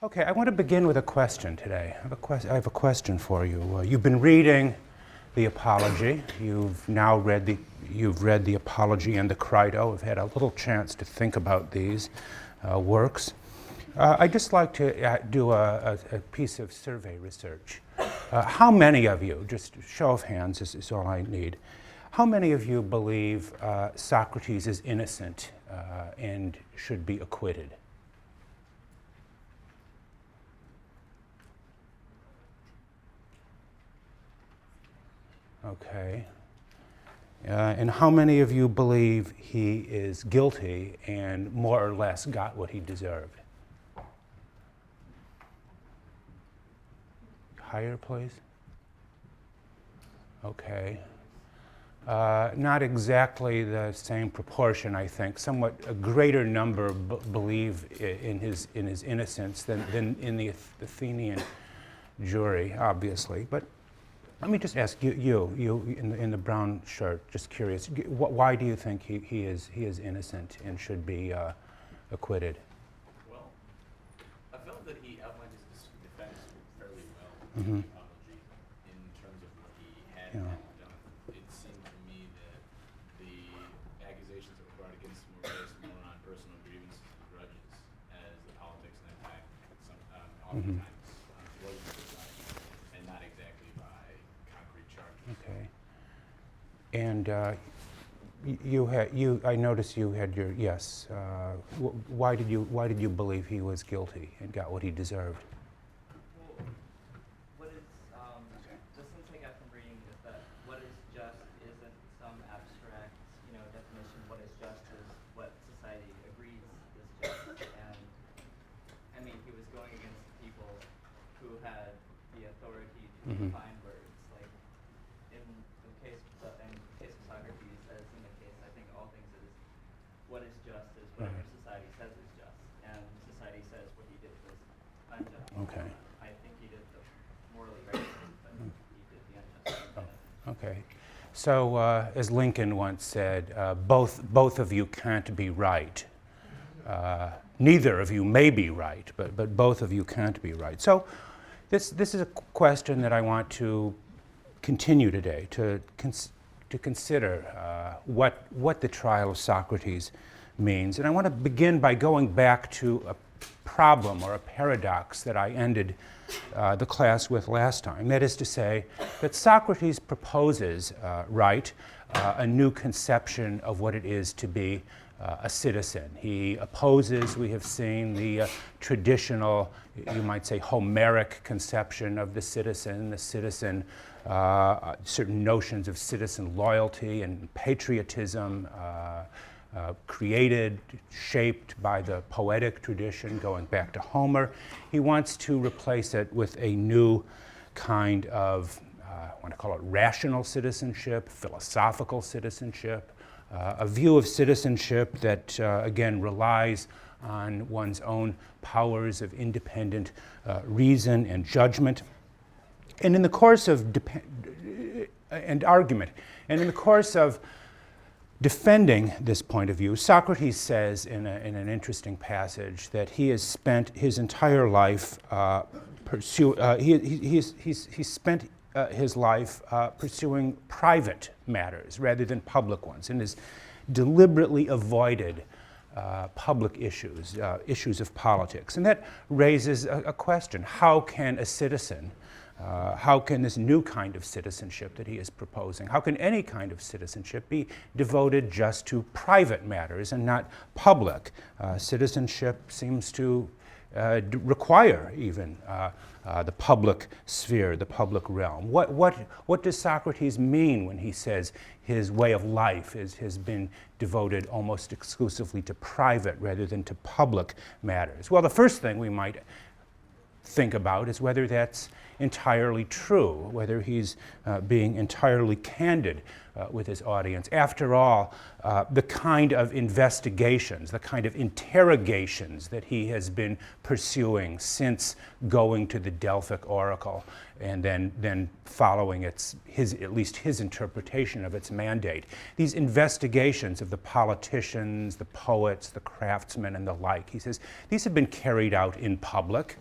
Okay, I want to begin with a question today. I have a question for you. You've been reading the Apology. You've read the Apology and the Crito. I've had a little chance to think about these works. I'd just like to do a piece of survey research. How many of you, just show of hands is all I need, how many of you believe Socrates is innocent and should be acquitted? Okay. And how many of you believe he is guilty and more or less got what he deserved? Higher, please? Okay. Not exactly the same proportion, I think. Somewhat a greater number believe in his innocence than in the Athenian jury, obviously. But let me just ask you in the brown shirt, just curious, why do you think he is innocent and should be acquitted? Well, I felt that he outlined his defense fairly well Mm-hmm. in the Apology in terms of what he had Yeah. done. It seemed to me that the accusations that were brought against him were based more on personal grievances and grudges, as the politics and attack oftentimes was criticized, and not exactly by concrete charges. Okay. And I noticed you had your yes. Why did you believe he was guilty and got what he deserved? Well, what is the sense I got from reading is that what is just isn't some abstract, definition. What is just is what society agrees is just. And I mean, he was going against people who had the authority to define words. Like in the case of Socrates, as in the case, I think all things is what is just is whatever society says is just, and society says what he did was unjust. Okay. I think he did the morally right thing, but he did the unjust thing. Okay. So, as Lincoln once said, both of you can't be right. Neither of you may be right, but both of you can't be right. So, this is a question that I want to continue today to consider what the trial of Socrates means, and I want to begin by going back to a problem or a paradox that I ended the class with last time. That is to say, that Socrates proposes, a new conception of what it is to be a citizen. He opposes, we have seen, the traditional, you might say, Homeric conception of the citizen, certain notions of citizen loyalty and patriotism, created, shaped by the poetic tradition going back to Homer. He wants to replace it with a new kind of, I want to call it rational citizenship, philosophical citizenship, a view of citizenship that, again, relies on one's own powers of independent reason and judgment. And in the course of argument, and in the course of defending this point of view, Socrates says in an interesting passage that he has spent his entire life pursuing private matters rather than public ones, and has deliberately avoided public issues, issues of politics. And that raises a question: how can a citizen, how can this new kind of citizenship that he is proposing, how can any kind of citizenship be devoted just to private matters and not public? Citizenship seems to require even the public sphere, the public realm. What does Socrates mean when he says his way of life has been devoted almost exclusively to private rather than to public matters? Well, the first thing we might think about is whether that's entirely true, whether he's being entirely candid with his audience. After all, the kind of investigations, the kind of interrogations that he has been pursuing since going to the Delphic Oracle and then following at least his interpretation of its mandate, these investigations of the politicians, the poets, the craftsmen, and the like, he says, these have been carried out in public.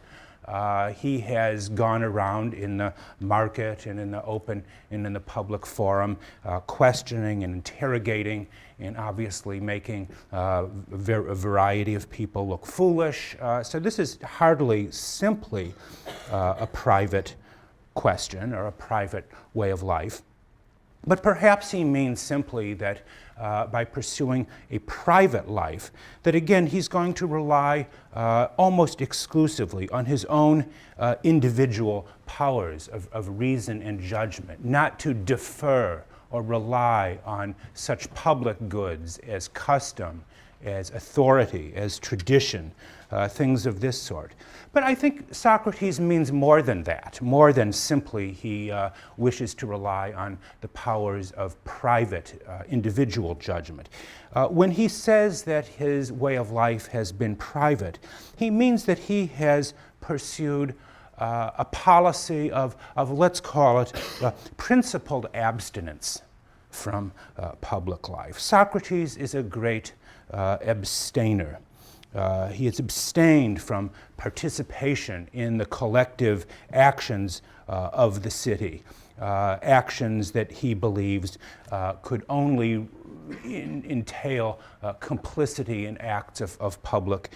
He has gone around in the market and in the open and in the public forum, questioning and interrogating and obviously making a variety of people look foolish. So this is hardly simply a private question or a private way of life. But perhaps he means simply that by pursuing a private life, that again he's going to rely almost exclusively on his own individual powers of reason and judgment, not to defer or rely on such public goods as custom, as authority, as tradition, things of this sort. But I think Socrates means more than that, more than simply he wishes to rely on the powers of private, individual judgment. When he says that his way of life has been private, he means that he has pursued a policy of let's call it, principled abstinence from public life. Socrates is a great abstainer. He has abstained from participation in the collective actions of the city, actions that he believes could only entail complicity in acts of public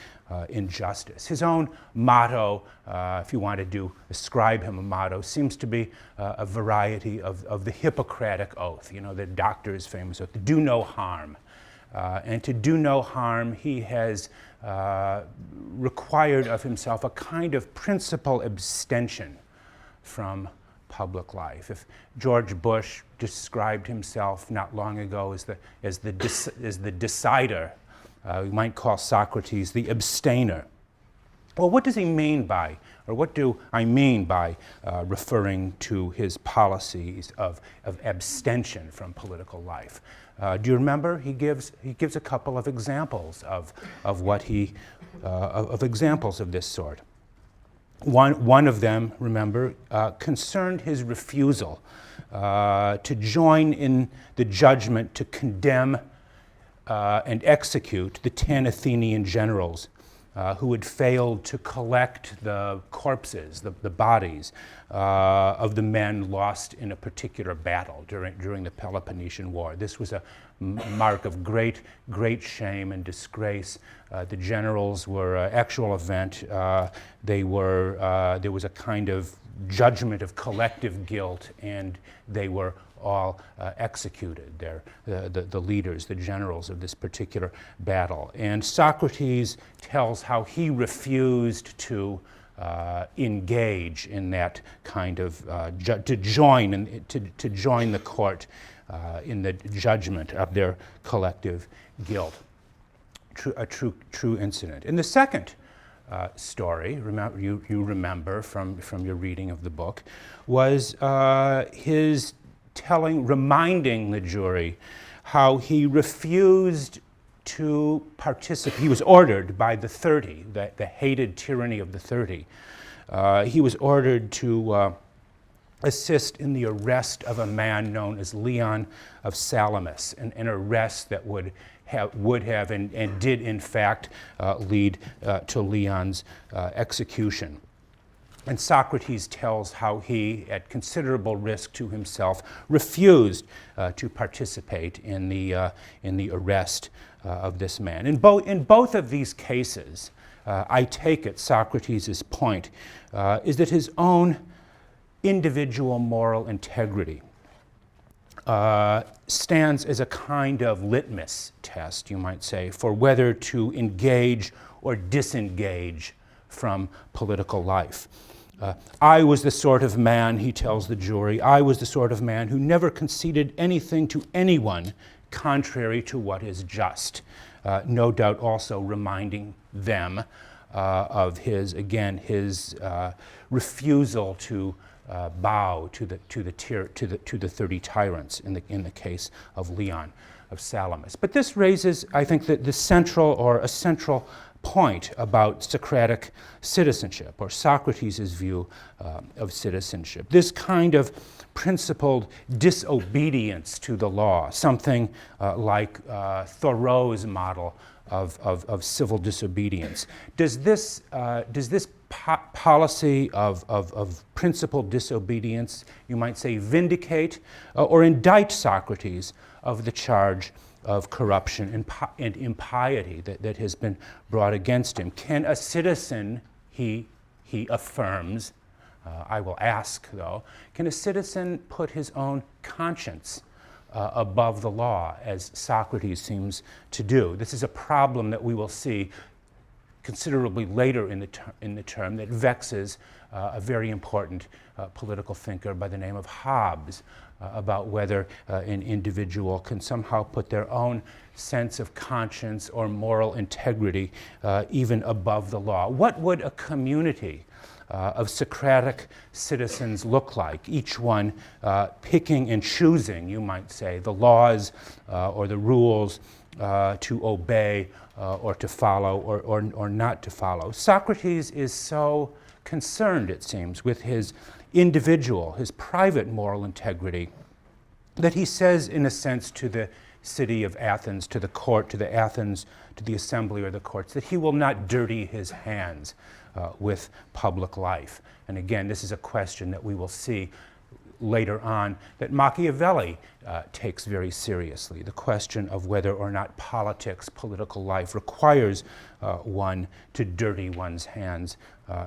injustice. His own motto, if you want to ascribe him a motto, seems to be a variety of the Hippocratic oath, the doctor's famous oath, do no harm. And to do no harm, he has required of himself a kind of principal abstention from public life. If George Bush described himself not long ago as the decider, we might call Socrates the abstainer. Well, what does he mean by, or what do I mean by referring to his policies of abstention from political life? Do you remember? He gives a couple of examples of examples of this sort. One of them, remember, concerned his refusal to join in the judgment to condemn and execute the 10 Athenian generals who had failed to collect the corpses, the bodies of the men lost in a particular battle during the Peloponnesian War. This was a mark of great shame and disgrace. The generals were an actual event. There was a kind of judgment of collective guilt, and they were all executed. The leaders, the generals of this particular battle. And Socrates tells how he refused to engage in that kind of to join the court in the judgment of their collective guilt. A true incident. In the second story, you remember from your reading of the book, was his reminding the jury how he refused to participate. He was ordered by the 30, the hated tyranny of the 30. He was ordered to assist in the arrest of a man known as Leon of Salamis, an arrest that would have and did in fact lead to Leon's execution. And Socrates tells how he, at considerable risk to himself, refused to participate in the arrest of this man. In both of these cases, I take it Socrates' point is that his own individual moral integrity stands as a kind of litmus test, you might say, for whether to engage or disengage from political life. I was the sort of man, he tells the jury, I was the sort of man who never conceded anything to anyone contrary to what is just. No doubt also reminding them of his refusal to bow to the 30 tyrants in the case of Leon of Salamis. But this raises, I think, a central point about Socratic citizenship, or Socrates' view of citizenship. This kind of principled disobedience to the law, something like Thoreau's model of civil disobedience. Does this policy of principled disobedience, you might say, vindicate or indict Socrates of the charge of corruption and impiety that has been brought against him? Can a citizen, he affirms, I will ask though, can a citizen put his own conscience above the law, as Socrates seems to do? This is a problem that we will see considerably later in the term that vexes a very important political thinker by the name of Hobbes about whether an individual can somehow put their own sense of conscience or moral integrity even above the law. What would a community of Socratic citizens look like, each one picking and choosing, you might say, the laws or the rules to obey or to follow or not to follow? Socrates is so concerned, it seems, with his individual, his private moral integrity, that he says, in a sense, to the city of Athens, to the court, to the Athens, to the assembly or the courts, that he will not dirty his hands with public life. And again, this is a question that we will see later on that Machiavelli takes very seriously, the question of whether or not politics, political life, requires one to dirty one's hands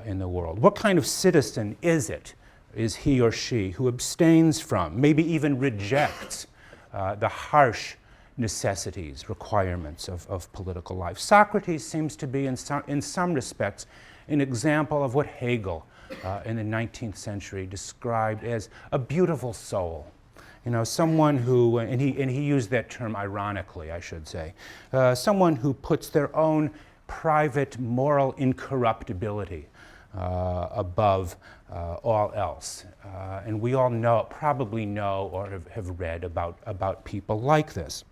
in the world. What kind of citizen is he or she who abstains from, maybe even rejects, the harsh necessities, requirements of political life? Socrates seems to be, in some respects, an example of what Hegel in the 19th century described as a beautiful soul. You know, someone who, and he used that term ironically, I should say, someone who puts their own private moral incorruptibility above all else. And we all probably know or have read about people like this.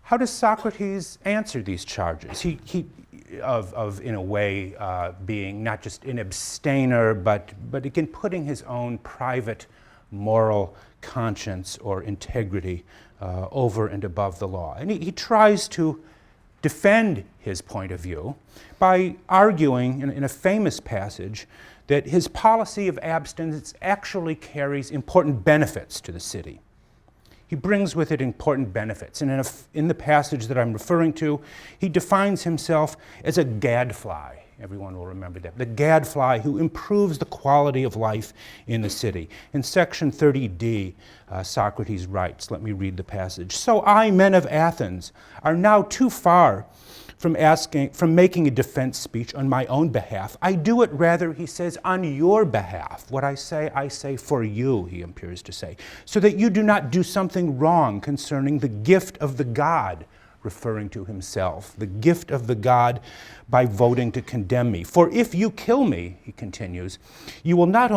How does Socrates answer these charges? He in a way, being not just an abstainer, but again, putting his own private moral conscience or integrity over and above the law. And he tries to defend his point of view by arguing in a famous passage that his policy of abstinence actually carries important benefits to the city. He brings with it important benefits. And in the passage that I'm referring to, he defines himself as a gadfly. Everyone will remember that. The gadfly who improves the quality of life in the city. In section 30d, Socrates writes, let me read the passage. "So I, men of Athens, are now too far from making a defense speech on my own behalf. I do it rather," he says, "on your behalf. What I say for you," he appears to say, "so that you do not do something wrong concerning the gift of the God," referring to himself, the gift of the God, "by voting to condemn me. For if you kill me," he continues, you will not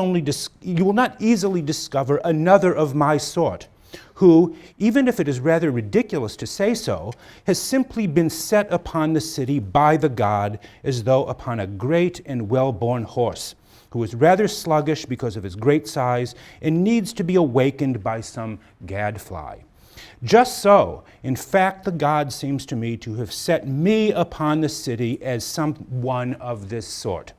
easily discover another of my sort, who, even if it is rather ridiculous to say so, has simply been set upon the city by the God as though upon a great and well-born horse, who is rather sluggish because of his great size and needs to be awakened by some gadfly. Just so, in fact, the God seems to me to have set me upon the city as some one of this sort.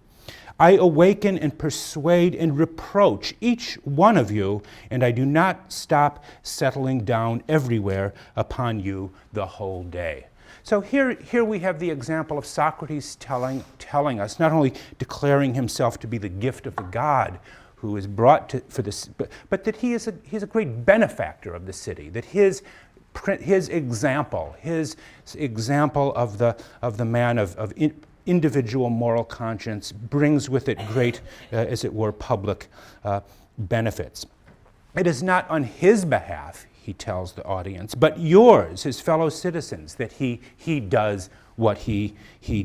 I awaken and persuade and reproach each one of you, and I do not stop settling down everywhere upon you the whole day." So here we have the example of Socrates telling us, not only declaring himself to be the gift of the God who is brought for this, but that he's a great benefactor of the city, that his example of the man of individual moral conscience brings with it great, as it were, public benefits. It is not on his behalf, he tells the audience, but yours, his fellow citizens, that he does what he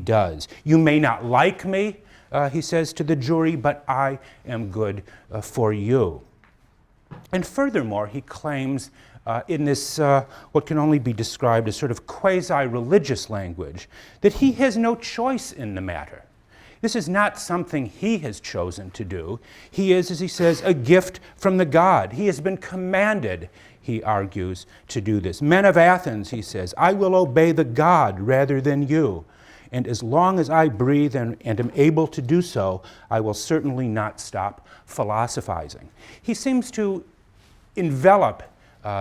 does. You may not like me, he says to the jury, but I am good for you. And furthermore, he claims in this, what can only be described as sort of quasi-religious language, that he has no choice in the matter. This is not something he has chosen to do. He is, as he says, a gift from the god. He has been commanded, he argues, to do this. Men of Athens, he says, I will obey the god rather than you. And as long as I breathe and am able to do so, I will certainly not stop philosophizing. He seems to envelop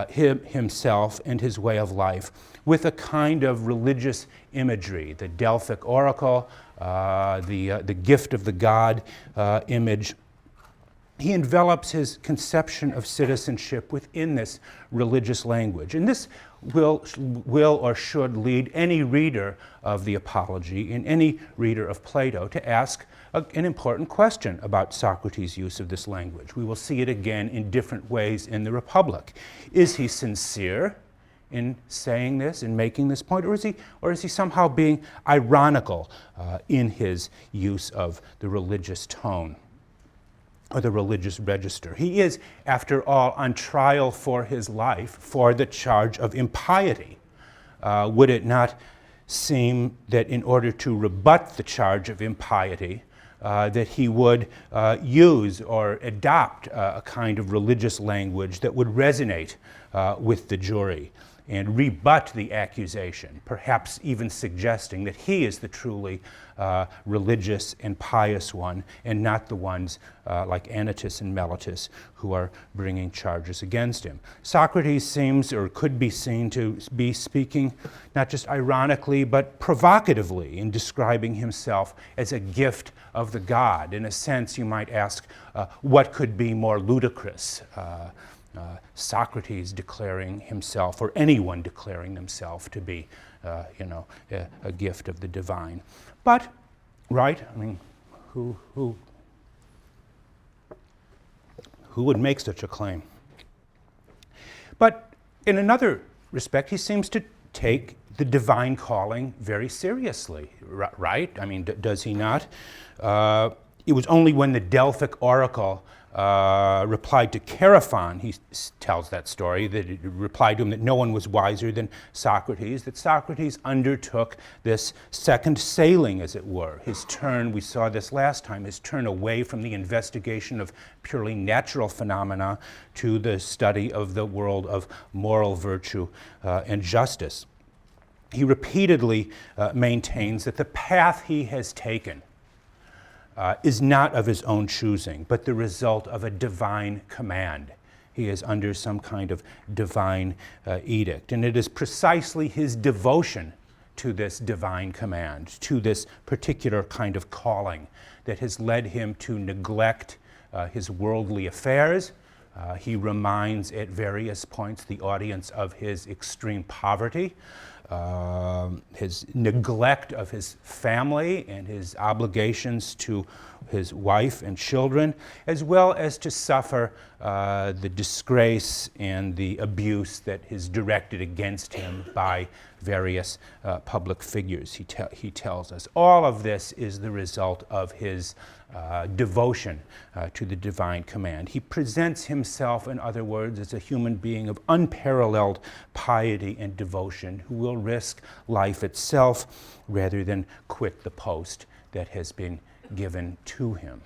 himself and his way of life with a kind of religious imagery, the Delphic oracle, the gift of the god image. He envelops his conception of citizenship within this religious language. And this will or should lead any reader of the Apology and any reader of Plato to ask an important question about Socrates' use of this language. We will see it again in different ways in the Republic. Is he sincere in saying this, in making this point, or is he somehow being ironical in his use of the religious tone or the religious register? He is, after all, on trial for his life for the charge of impiety. Would it not seem that in order to rebut the charge of impiety, that he would use or adopt a kind of religious language that would resonate with the jury and rebut the accusation, perhaps even suggesting that he is the truly religious and pious one and not the ones like Anytus and Meletus who are bringing charges against him. Socrates seems, or could be seen to be speaking not just ironically but provocatively in describing himself as a gift of the god. In a sense, you might ask, what could be more ludicrous? Socrates declaring himself, or anyone declaring themselves to be, a gift of the divine. But, right? I mean, who would make such a claim? But in another respect, he seems to take the divine calling very seriously, right? I mean, does he not? It was only when the Delphic oracle replied to Chaerephon, he tells that story, that it replied to him that no one was wiser than Socrates, that Socrates undertook this second sailing, as it were. His turn, we saw this last time, his turn away from the investigation of purely natural phenomena to the study of the world of moral virtue and justice. He repeatedly maintains that the path he has taken is not of his own choosing, but the result of a divine command. He is under some kind of divine edict. And it is precisely his devotion to this divine command, to this particular kind of calling, that has led him to neglect his worldly affairs. He reminds at various points the audience of his extreme poverty, his neglect of his family and his obligations to his wife and children, as well as to suffer the disgrace and the abuse that is directed against him by various public figures, he tells us. All of this is the result of his devotion to the divine command. He presents himself, in other words, as a human being of unparalleled piety and devotion who will risk life itself rather than quit the post that has been given to him.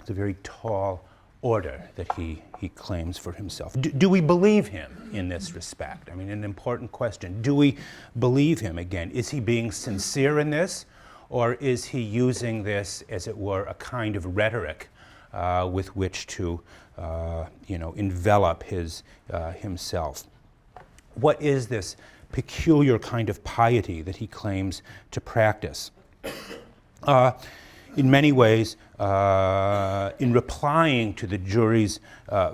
It's a very tall order that he claims for himself. Do we believe him in this respect? I mean, an important question. Do we believe him? Again, is he being sincere in this? Or is he using this, as it were, a kind of rhetoric with which to, envelop himself? What is this peculiar kind of piety that he claims to practice? In many ways, in replying to the jury's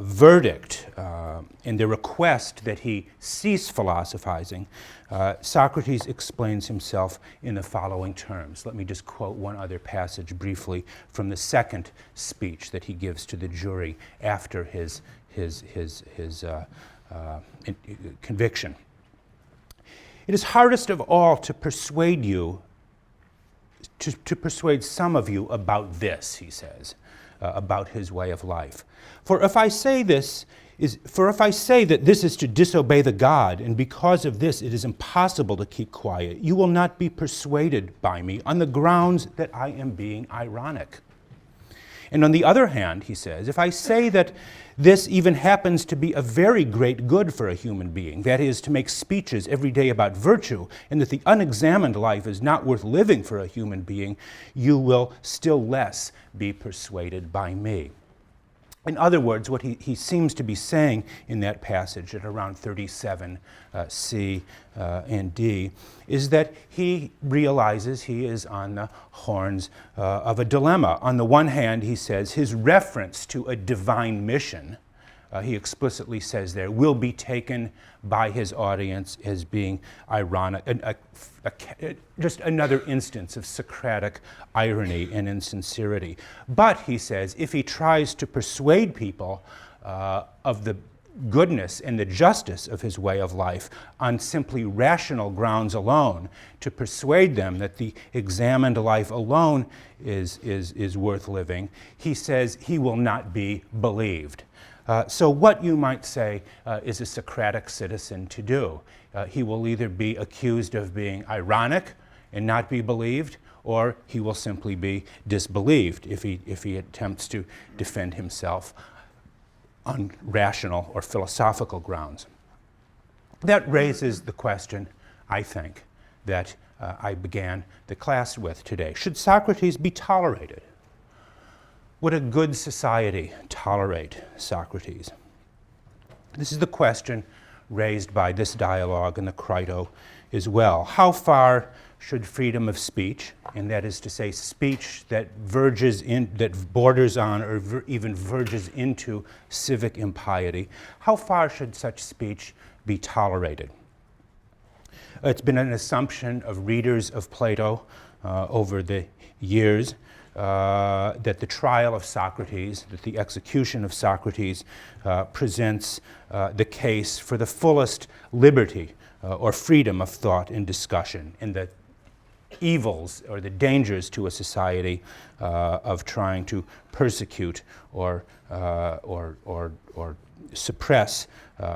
verdict and their request that he cease philosophizing, Socrates explains himself in the following terms. Let me just quote one other passage briefly from the second speech that he gives to the jury after his conviction. It is hardest of all to persuade you, to persuade some of you about this, he says, about his way of life. For if I say this, For if I say that this is to disobey the God, and because of this it is impossible to keep quiet, you will not be persuaded by me on the grounds that I am being ironic. And on the other hand, he says, if I say that this even happens to be a very great good for a human being, that is, to make speeches every day about virtue, and that the unexamined life is not worth living for a human being, you will still less be persuaded by me. In other words, what he seems to be saying in that passage at around 37 C and D is that he realizes he is on the horns of a dilemma. On the one hand, he says his reference to a divine mission, he explicitly says there, will be taken by his audience as being ironic, just another instance of Socratic irony and insincerity. But, he says, if he tries to persuade people of the goodness and the justice of his way of life on simply rational grounds alone, to persuade them that the examined life alone is worth living, he says he will not be believed. So what you might say is a Socratic citizen to do. He will either be accused of being ironic and not be believed, or he will simply be disbelieved if he attempts to defend himself on rational or philosophical grounds. That raises the question, I think, that I began the class with today. Should Socrates be tolerated? Would a good society tolerate Socrates? This is the question raised by this dialogue and the Crito as well. How far should freedom of speech, and that is to say speech that borders on or even verges into civic impiety, how far should such speech be tolerated? It's been an assumption of readers of Plato over the years that the trial of Socrates, that the execution of Socrates presents the case for the fullest liberty or freedom of thought and discussion, and the evils or the dangers to a society of trying to persecute or suppress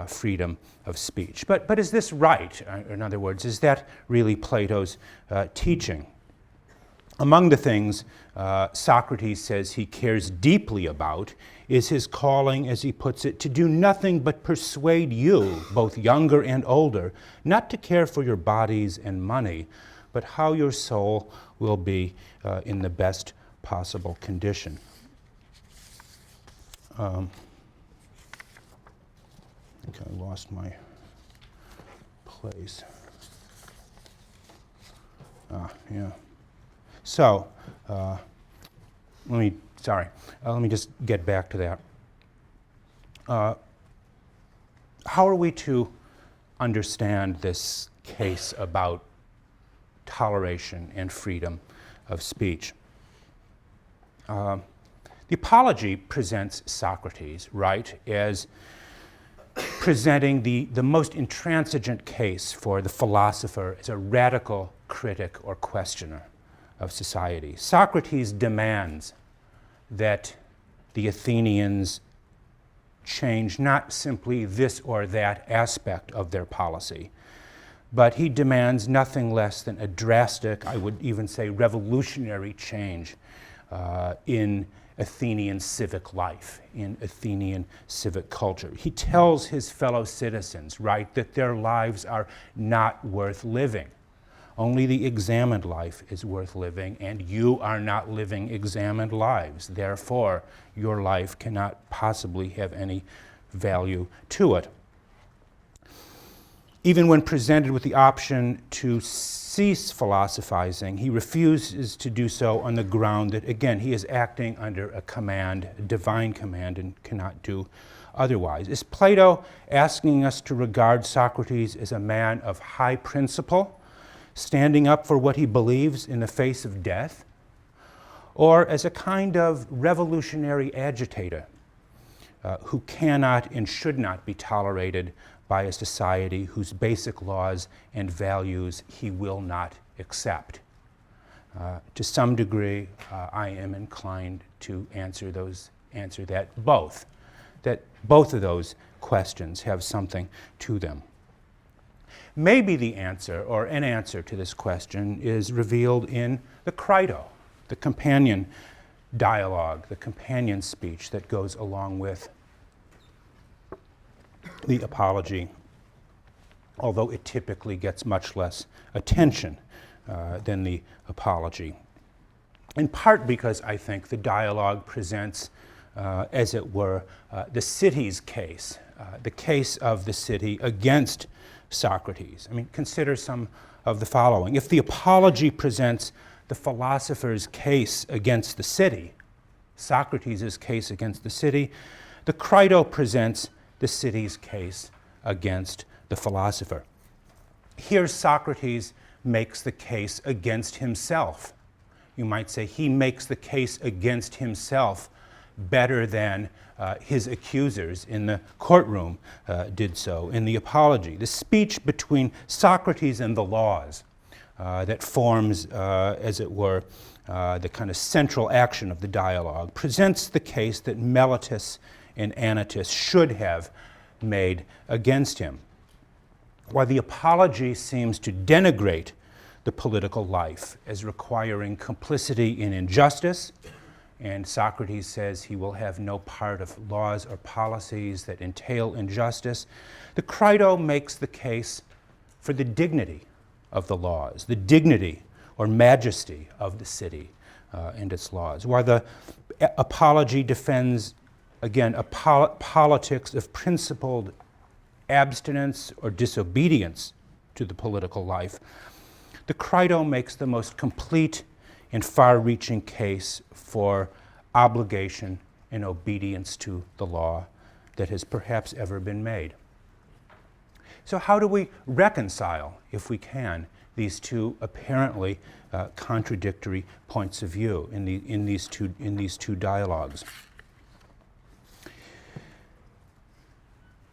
freedom of speech. But is this right? In other words, is that really Plato's teaching? Among the things Socrates says he cares deeply about is his calling, as he puts it, to do nothing but persuade you, both younger and older, not to care for your bodies and money, but how your soul will be in the best possible condition. I think I lost my place. Yeah. So, let me just get back to that. How are we to understand this case about toleration and freedom of speech? The Apology presents Socrates, right, as presenting the most intransigent case for the philosopher as a radical critic or questioner of society. Socrates demands that the Athenians change not simply this or that aspect of their policy, but he demands nothing less than a drastic, I would even say revolutionary change in Athenian civic life, in Athenian civic culture. He tells his fellow citizens, right, that their lives are not worth living. Only the examined life is worth living, and you are not living examined lives. Therefore, your life cannot possibly have any value to it. Even when presented with the option to cease philosophizing, he refuses to do so on the ground that, again, he is acting under a command, a divine command, and cannot do otherwise. Is Plato asking us to regard Socrates as a man of high principle, standing up for what he believes in the face of death, or as a kind of revolutionary agitator who cannot and should not be tolerated by a society whose basic laws and values he will not accept? To some degree, I am inclined to answer that both of those questions have something to them. Maybe the answer, or an answer to this question, is revealed in the Crito, the companion dialogue, the companion speech that goes along with the apology, although it typically gets much less attention than the apology. In part because I think the dialogue presents, as it were, the city's case, the case of the city against Socrates. I mean, consider some of the following. If the apology presents the philosopher's case against the city, Socrates' case against the city, the Crito presents the city's case against the philosopher. Here, Socrates makes the case against himself. You might say he makes the case against himself better than his accusers in the courtroom did so in the apology. The speech between Socrates and the laws that forms, as it were, the kind of central action of the dialogue presents the case that Meletus and Anytus should have made against him. While the apology seems to denigrate the political life as requiring complicity in injustice, and Socrates says he will have no part of laws or policies that entail injustice, the Crito makes the case for the dignity of the laws, the dignity or majesty of the city and its laws. While the apology defends, again, a politics of principled abstinence or disobedience to the political life, the Crito makes the most complete and far-reaching case for obligation and obedience to the law that has perhaps ever been made. So how do we reconcile, if we can, these two apparently contradictory points of view in these two dialogues?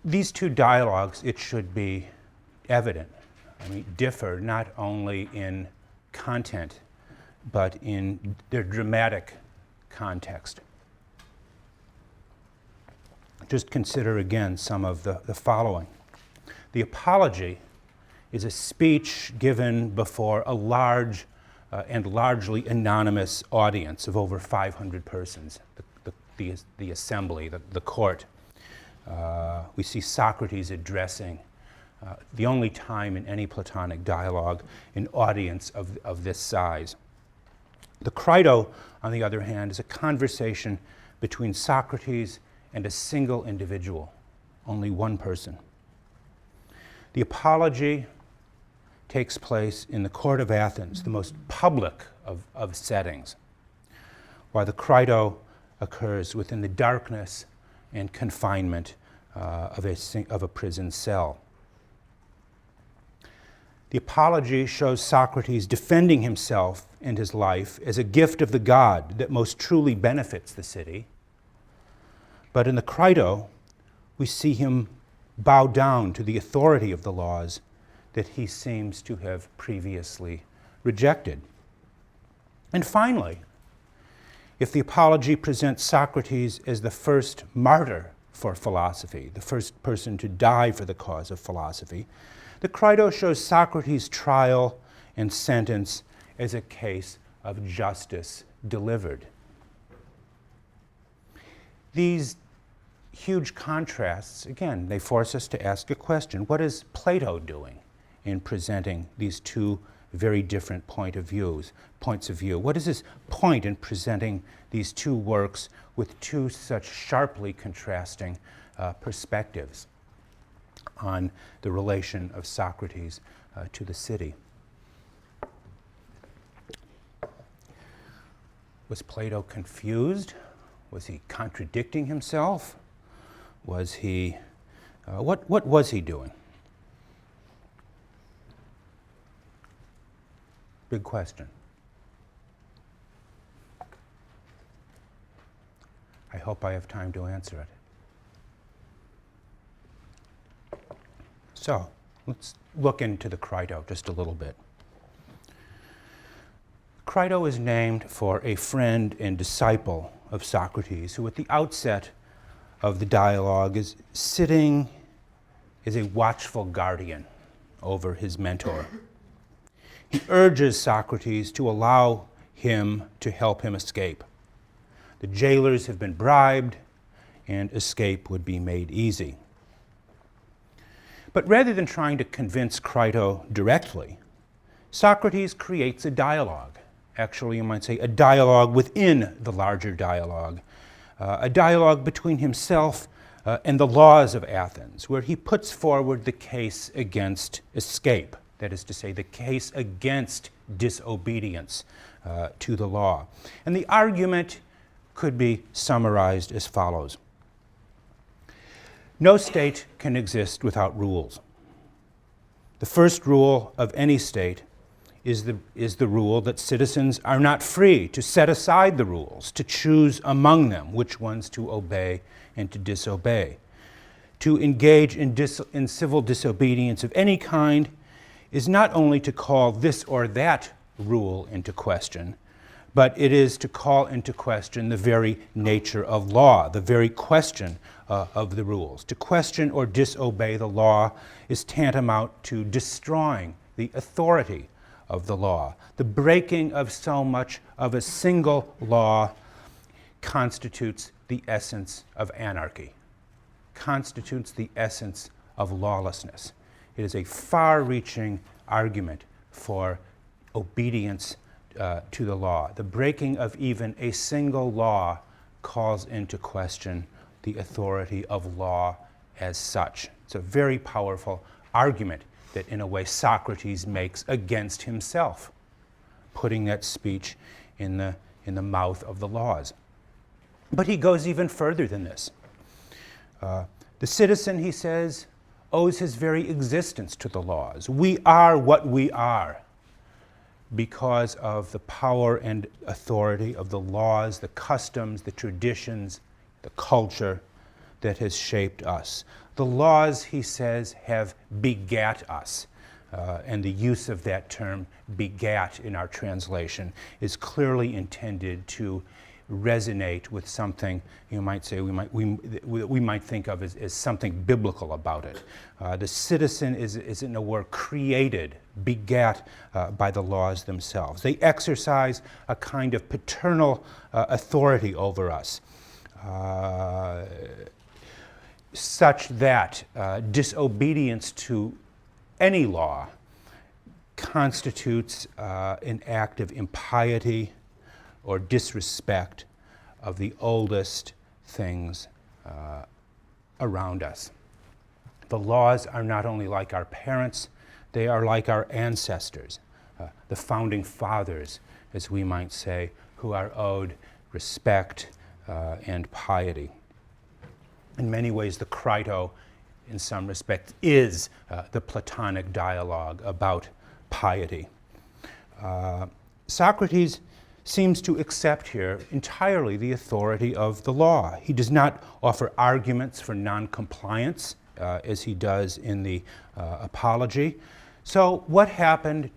These two dialogues, it should be evident, differ not only in content, but in their dramatic context. Just consider again some of the following. The apology is a speech given before a large and largely anonymous audience of over 500 persons, the assembly, the court. We see Socrates addressing, the only time in any Platonic dialogue, an audience of this size. The Crito, on the other hand, is a conversation between Socrates and a single individual, only one person. The apology takes place in the court of Athens, the most public of settings, while the Crito occurs within the darkness and confinement of a prison cell. The apology shows Socrates defending himself and his life as a gift of the god that most truly benefits the city. But in the Crito, we see him bow down to the authority of the laws that he seems to have previously rejected. And finally, if the apology presents Socrates as the first martyr for philosophy, the first person to die for the cause of philosophy, the Crito shows Socrates' trial and sentence as a case of justice delivered. These huge contrasts, again, they force us to ask a question. What is Plato doing in presenting these two very different points of view? What is his point in presenting these two works with two such sharply contrasting perspectives on the relation of Socrates to the city? Was Plato confused? Was he contradicting himself? Was he, what was he doing? Big question. I hope I have time to answer it. So, let's look into the Crito just a little bit. Crito is named for a friend and disciple of Socrates who at the outset of the dialogue is sitting as a watchful guardian over his mentor. He urges Socrates to allow him to help him escape. The jailers have been bribed, and escape would be made easy. But rather than trying to convince Crito directly, Socrates creates a dialogue. Actually, you might say a dialogue within the larger dialogue, a dialogue between himself and the laws of Athens, where he puts forward the case against escape, that is to say, the case against disobedience to the law. And the argument could be summarized as follows. No state can exist without rules. The first rule of any state is the rule that citizens are not free to set aside the rules, to choose among them which ones to obey and to disobey. To engage in civil disobedience of any kind is not only to call this or that rule into question, but it is to call into question the very nature of law, the very question of the rules. To question or disobey the law is tantamount to destroying the authority of the law. The breaking of so much of a single law constitutes the essence of anarchy, constitutes the essence of lawlessness. It is a far-reaching argument for obedience to the law. The breaking of even a single law calls into question the authority of law as such. It's a very powerful argument that, in a way, Socrates makes against himself, putting that speech in the mouth of the laws. But he goes even further than this. The citizen, he says, owes his very existence to the laws. We are what we are because of the power and authority of the laws, the customs, the traditions, the culture that has shaped us. The laws, he says, have begat us. And the use of that term, begat, in our translation, is clearly intended to resonate with something you might say we might think of as something biblical about it. The citizen is in a word created, begat by the laws themselves. They exercise a kind of paternal authority over us, such that disobedience to any law constitutes an act of impiety or disrespect of the oldest things around us. The laws are not only like our parents, they are like our ancestors, the founding fathers, as we might say, who are owed respect and piety. In many ways, the Crito, in some respect, is the Platonic dialogue about piety. Socrates seems to accept here entirely the authority of the law. He does not offer arguments for non-compliance, as he does in the Apology. So what happened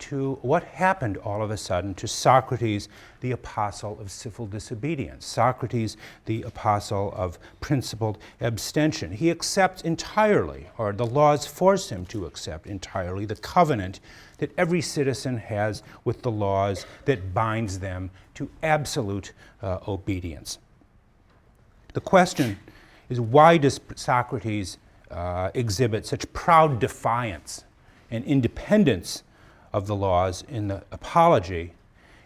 all of a sudden to Socrates, the apostle of civil disobedience? Socrates, the apostle of principled abstention. He accepts entirely, or the laws force him to accept entirely, the covenant that every citizen has with the laws that binds them to absolute obedience. The question is, why does Socrates exhibit such proud defiance and independence of the laws in the Apology,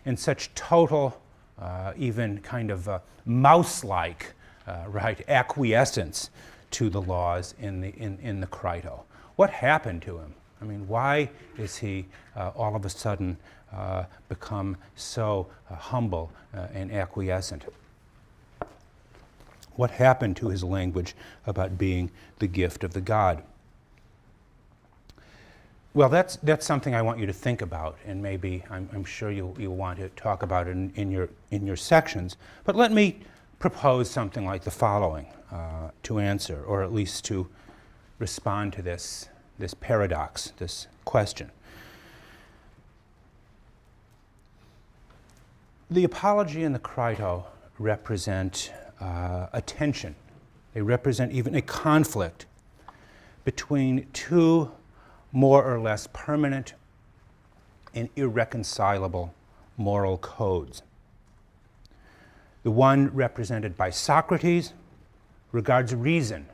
and such total, even kind of mouse-like, acquiescence to the laws in the Crito? What happened to him? I mean, why is he all of a sudden become so humble and acquiescent? What happened to his language about being the gift of the god? Well, that's something I want you to think about, and maybe I'm sure you'll want to talk about it in your sections. But let me propose something like the following to answer, or at least to respond to this paradox, this question. The Apology and the Crito represent a tension They represent even a conflict between two more or less permanent and irreconcilable moral codes. The one represented by Socrates regards reason,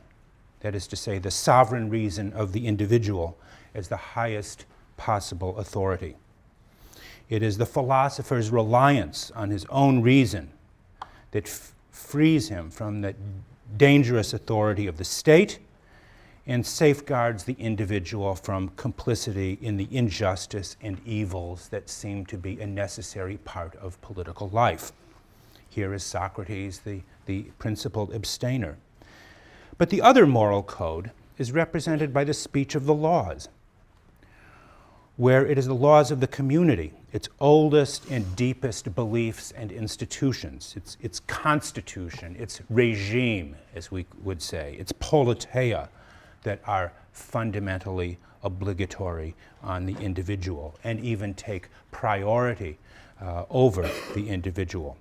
that is to say, the sovereign reason of the individual, as the highest possible authority. It is the philosopher's reliance on his own reason that frees him from the dangerous authority of the state and safeguards the individual from complicity in the injustice and evils that seem to be a necessary part of political life. Here is Socrates, the principled abstainer. But the other moral code is represented by the speech of the laws, where it is the laws of the community, its oldest and deepest beliefs and institutions, its constitution, its regime, as we would say, its politeia, that are fundamentally obligatory on the individual and even take priority over the individual.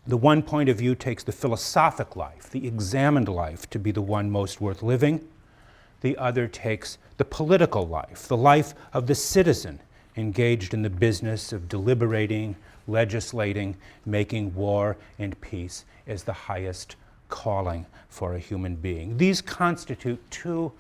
The one point of view takes the philosophic life, the examined life, to be the one most worth living. The other takes the political life, the life of the citizen engaged in the business of deliberating, legislating, making war and peace as the highest calling for a human being. These constitute two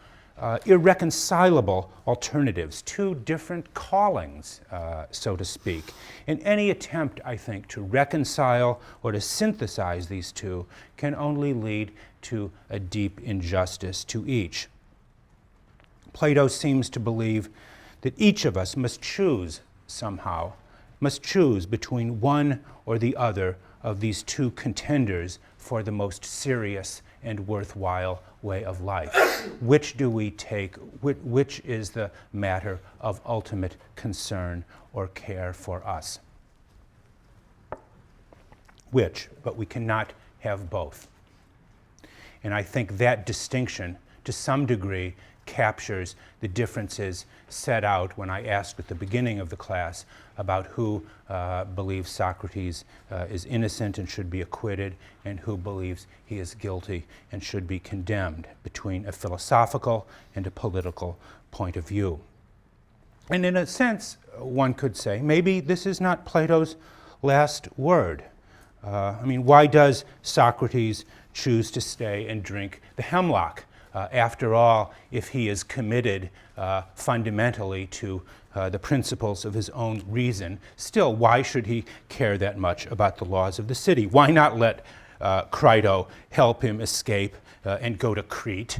irreconcilable alternatives, two different callings, so to speak. And any attempt, I think, to reconcile or to synthesize these two can only lead to a deep injustice to each. Plato seems to believe that each of us must choose somehow, must choose between one or the other of these two contenders for the most serious and worthwhile way of life. Which do we take? Which is the matter of ultimate concern or care for us? Which? But we cannot have both. And I think that distinction, to some degree, captures the differences set out when I asked at the beginning of the class about who believes Socrates is innocent and should be acquitted and who believes he is guilty and should be condemned, between a philosophical and a political point of view. And in a sense, one could say, maybe this is not Plato's last word. Why does Socrates choose to stay and drink the hemlock? After all, if he is committed fundamentally to the principles of his own reason, still, why should he care that much about the laws of the city? Why not let Crito help him escape and go to Crete,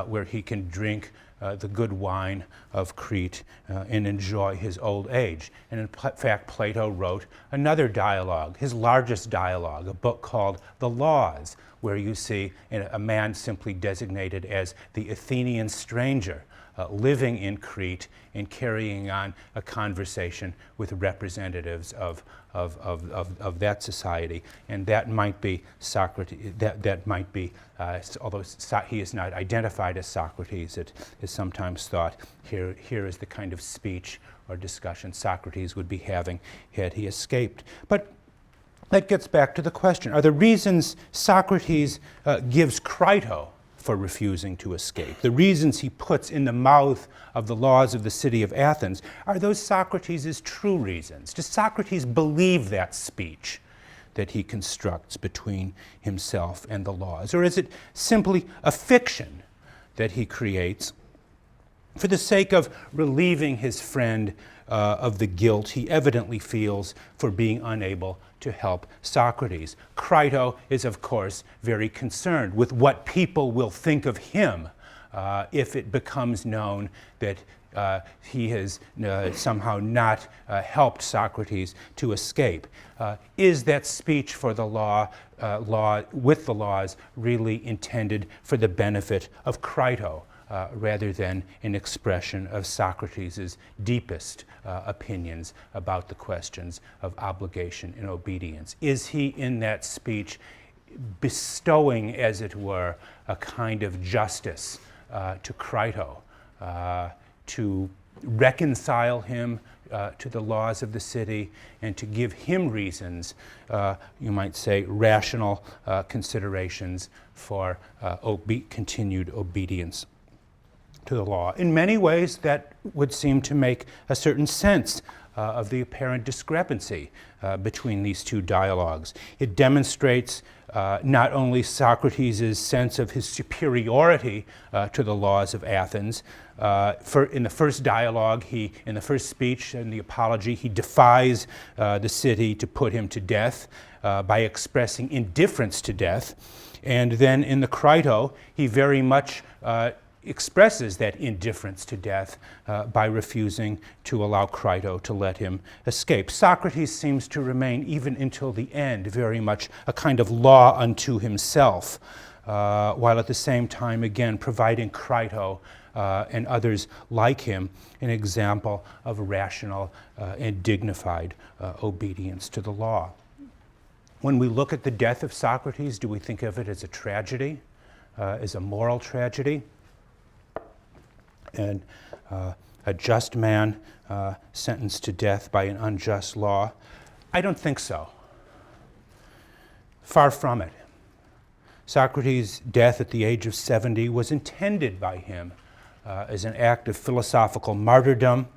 where he can drink the good wine of Crete and enjoy his old age? And in fact, Plato wrote another dialogue, his largest dialogue, a book called The Laws, where you see a man simply designated as the Athenian stranger living in Crete and carrying on a conversation with representatives of that society. And that might be Socrates, that might be, although he is not identified as Socrates, it is sometimes thought here is the kind of speech or discussion Socrates would be having had he escaped. But that gets back to the question, are the reasons Socrates gives Crito for refusing to escape, the reasons he puts in the mouth of the laws of the city of Athens, are those Socrates' true reasons? Does Socrates believe that speech that he constructs between himself and the laws? Or is it simply a fiction that he creates for the sake of relieving his friend of the guilt he evidently feels for being unable to help Socrates? Crito is, of course, very concerned with what people will think of him if it becomes known that he has somehow not helped Socrates to escape. Is that speech for the law with the laws really intended for the benefit of Crito? Rather than an expression of Socrates' deepest opinions about the questions of obligation and obedience? Is he in that speech bestowing, as it were, a kind of justice to Crito, to reconcile him to the laws of the city, and to give him reasons, you might say rational considerations for continued obedience to the law. In many ways, that would seem to make a certain sense of the apparent discrepancy between these two dialogues. It demonstrates not only Socrates' sense of his superiority to the laws of Athens. In the first dialogue, in the first speech, in the apology, he defies the city to put him to death by expressing indifference to death. And then in the Crito, he very much expresses that indifference to death by refusing to allow Crito to let him escape. Socrates seems to remain, even until the end, very much a kind of law unto himself, while at the same time, again, providing Crito and others like him an example of rational and dignified obedience to the law. When we look at the death of Socrates, do we think of it as a tragedy, as a moral tragedy? And a just man sentenced to death by an unjust law? I don't think so. Far from it. Socrates' death at the age of 70 was intended by him as an act of philosophical martyrdom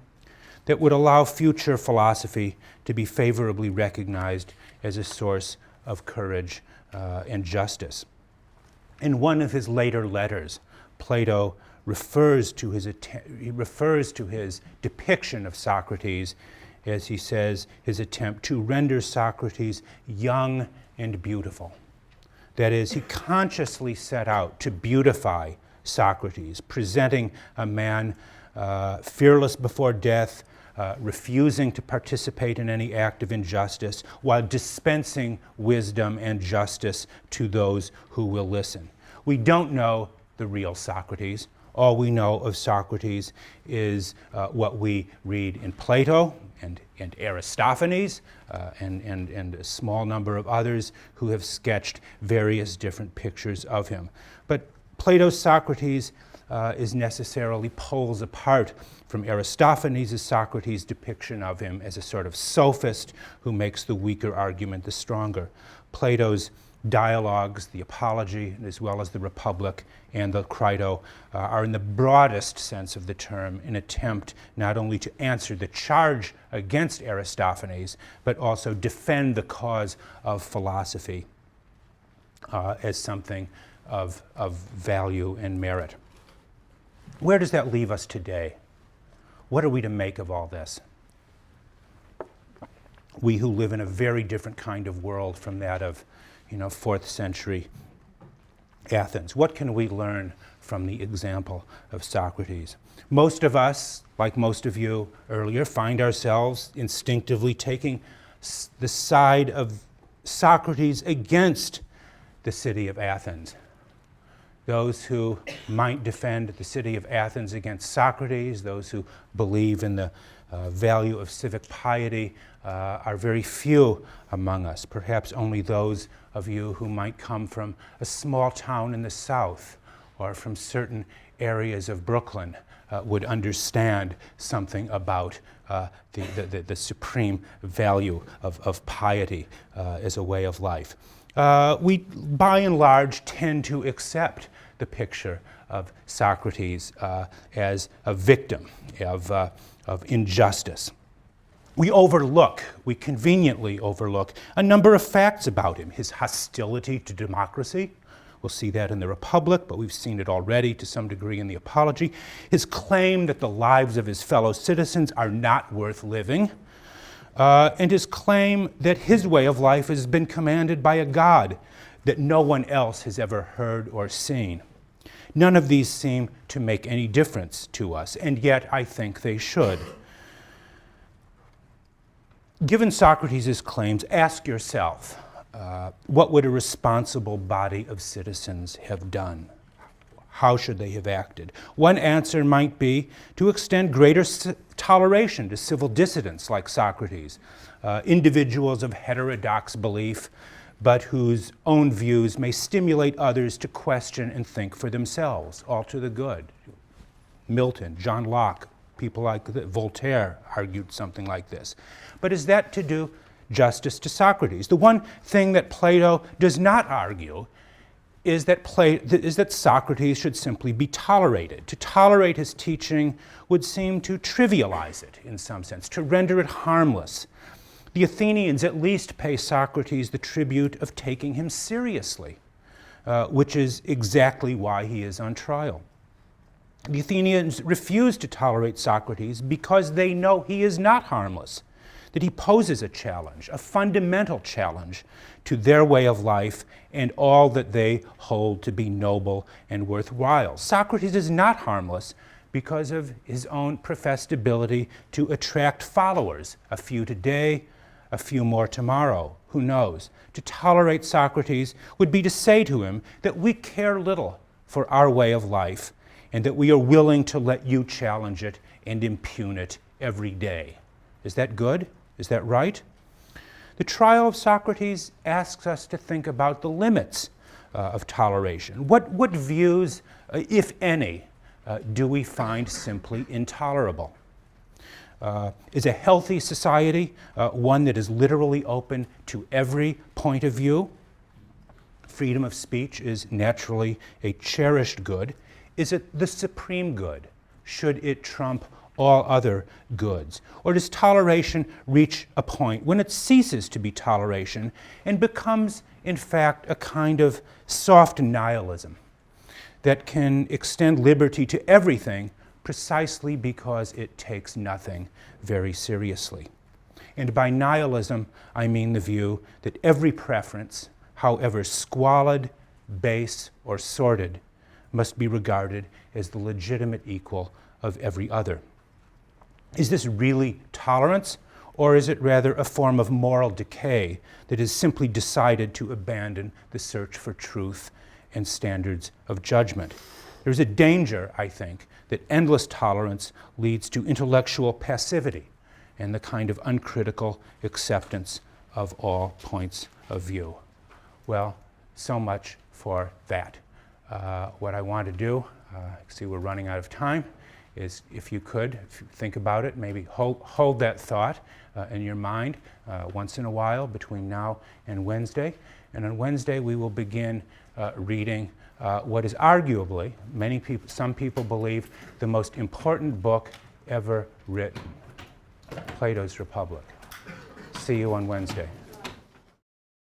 that would allow future philosophy to be favorably recognized as a source of courage and justice. In one of his later letters, Plato refers to his depiction of Socrates as he says his attempt to render Socrates young and beautiful. That is, he consciously set out to beautify Socrates, presenting a man fearless before death, refusing to participate in any act of injustice, while dispensing wisdom and justice to those who will listen. We don't know the real Socrates. All we know of Socrates is what we read in Plato and Aristophanes and a small number of others who have sketched various different pictures of him. But Plato's Socrates is necessarily poles apart from Aristophanes' Socrates' depiction of him as a sort of sophist who makes the weaker argument the stronger. Plato's dialogues, the Apology, as well as the Republic and the Crito, are in the broadest sense of the term an attempt not only to answer the charge against Aristophanes, but also defend the cause of philosophy as something of value and merit. Where does that leave us today? What are we to make of all this? We who live in a very different kind of world from that of 4th century Athens. What can we learn from the example of Socrates? Most of us, like most of you earlier, find ourselves instinctively taking the side of Socrates against the city of Athens. Those who might defend the city of Athens against Socrates, those who believe in the value of civic piety, are very few among us. Perhaps only those of you who might come from a small town in the South or from certain areas of Brooklyn would understand something about the supreme value of piety as a way of life. We, by and large, tend to accept the picture of Socrates as a victim of injustice. We conveniently overlook a number of facts about him. His hostility to democracy. We'll see that in the Republic, but we've seen it already to some degree in the Apology. His claim that the lives of his fellow citizens are not worth living. And his claim that his way of life has been commanded by a God that no one else has ever heard or seen. None of these seem to make any difference to us, and yet I think they should. Given Socrates' claims, ask yourself, what would a responsible body of citizens have done? How should they have acted? One answer might be to extend greater toleration to civil dissidents like Socrates, individuals of heterodox belief, but whose own views may stimulate others to question and think for themselves, all to the good. Milton, John Locke, People like Voltaire argued something like this. But is that to do justice to Socrates? The one thing that Plato does not argue is that Socrates should simply be tolerated. To tolerate his teaching would seem to trivialize it in some sense, to render it harmless. The Athenians at least pay Socrates the tribute of taking him seriously, which is exactly why he is on trial. The Athenians refuse to tolerate Socrates because they know he is not harmless, that he poses a challenge, a fundamental challenge to their way of life and all that they hold to be noble and worthwhile. Socrates is not harmless because of his own professed ability to attract followers, a few today, a few more tomorrow, who knows. To tolerate Socrates would be to say to him that we care little for our way of life and that we are willing to let you challenge it and impugn it every day. Is that good? Is that right? The trial of Socrates asks us to think about the limits of toleration. What views, if any, do we find simply intolerable? Is a healthy society one that is literally open to every point of view? Freedom of speech is naturally a cherished good. Is it the supreme good? Should it trump all other goods? Or does toleration reach a point when it ceases to be toleration and becomes, in fact, a kind of soft nihilism that can extend liberty to everything precisely because it takes nothing very seriously? And by nihilism, I mean the view that every preference, however squalid, base, or sordid, must be regarded as the legitimate equal of every other. Is this really tolerance, or is it rather a form of moral decay that is simply decided to abandon the search for truth and standards of judgment? There's a danger, I think, that endless tolerance leads to intellectual passivity and the kind of uncritical acceptance of all points of view. Well, so much for that. What I want to do, see we're running out of time, is if you think about it, maybe hold that thought in your mind once in a while between now and Wednesday. And on Wednesday we will begin reading what is arguably, some people believe, the most important book ever written, Plato's Republic. See you on Wednesday.